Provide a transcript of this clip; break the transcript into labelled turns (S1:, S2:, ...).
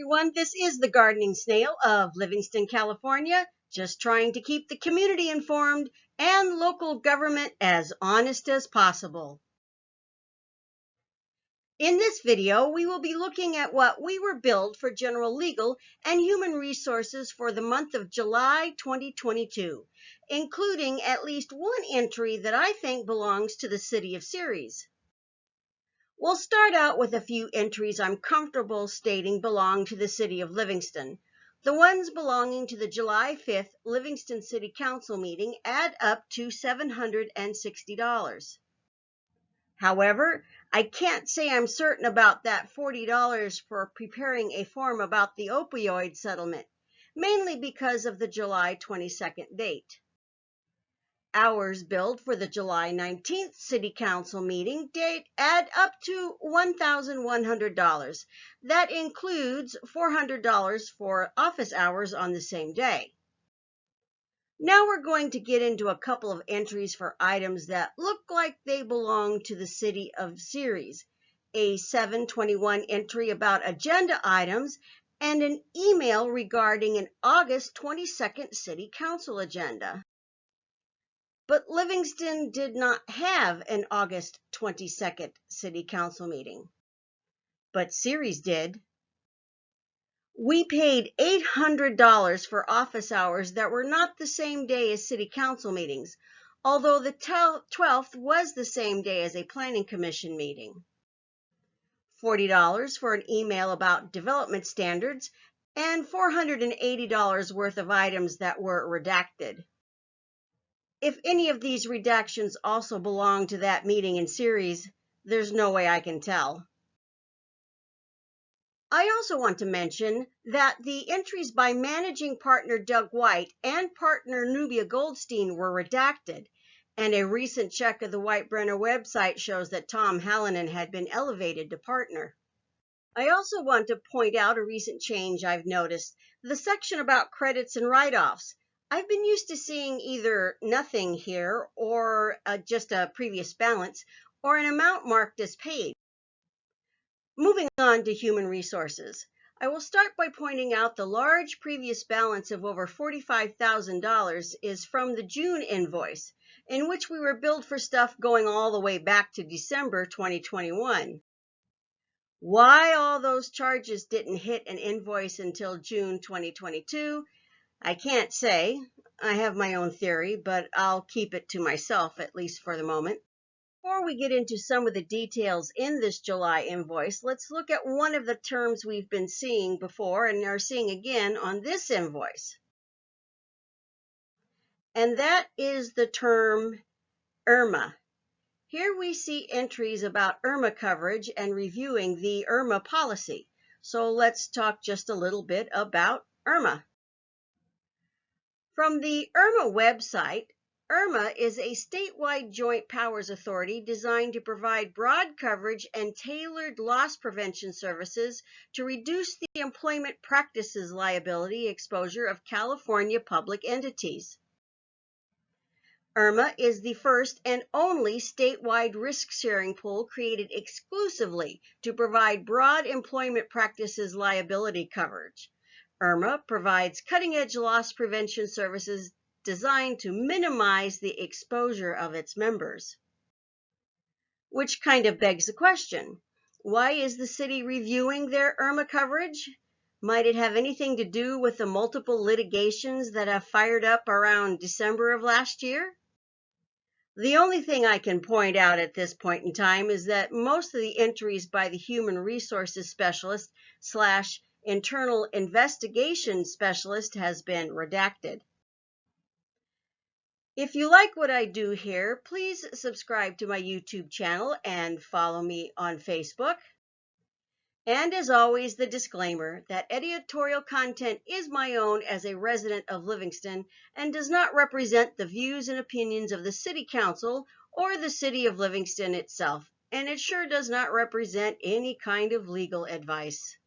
S1: Everyone, this is the Gardening Snail of Livingston, California, just trying to keep the community informed and local government as honest as possible. In this video, we will be looking at what we were billed for general legal and human resources for the month of July 2022, including at least one entry that I think belongs to the city of Ceres. We'll start out with a few entries I'm comfortable stating belong to the city of Livingston. The ones belonging to the July 5th Livingston City Council meeting add up to $760. However, I can't say I'm certain about that $40 for preparing a form about the opioid settlement, mainly because of the July 22nd date. Hours billed for the July 19th City Council meeting date add up to $1,100. That includes $400 for office hours on the same day. Now we're going to get into a couple of entries for items that look like they belong to the city of Ceres. A 721 entry about agenda items and an email regarding an August 22nd City Council agenda. But Livingston did not have an August 22nd City Council meeting. But Ceres did. We paid $800 for office hours that were not the same day as City Council meetings, although the 12th was the same day as a Planning Commission meeting. $40 for an email about development standards, and $480 worth of items that were redacted. If any of these redactions also belong to that meeting in Ceres, there's no way I can tell. I also want to mention that the entries by managing partner Doug White and partner Nubia Goldstein were redacted, and a recent check of the White Brenner website shows that Tom Hallinan had been elevated to partner. I also want to point out a recent change I've noticed, the section about credits and write-offs. I've been used to seeing either nothing here or just a previous balance or an amount marked as paid. Moving on to human resources, I will start by pointing out the large previous balance of over $45,000 is from the June invoice, in which we were billed for stuff going all the way back to December 2021. Why all those charges didn't hit an invoice until June 2022, I can't say. I have my own theory, but I'll keep it to myself, at least for the moment. Before we get into some of the details in this July invoice, let's look at one of the terms we've been seeing before and are seeing again on this invoice. And that is the term IRMA. Here we see entries about IRMA coverage and reviewing the IRMA policy. So let's talk just a little bit about IRMA. From the IRMA website, IRMA is a statewide joint powers authority designed to provide broad coverage and tailored loss prevention services to reduce the employment practices liability exposure of California public entities. IRMA is the first and only statewide risk-sharing pool created exclusively to provide broad employment practices liability coverage. IRMA provides cutting-edge loss prevention services designed to minimize the exposure of its members. Which kind of begs the question, why is the city reviewing their IRMA coverage? Might it have anything to do with the multiple litigations that have fired up around December of last year? The only thing I can point out at this point in time is that most of the entries by the Human Resources Specialist / Internal Investigation Specialist has been redacted. If you like what I do here, please subscribe to my YouTube channel and follow me on Facebook. And as always, the disclaimer that editorial content is my own as a resident of Livingston and does not represent the views and opinions of the City Council or the City of Livingston itself, and it sure does not represent any kind of legal advice.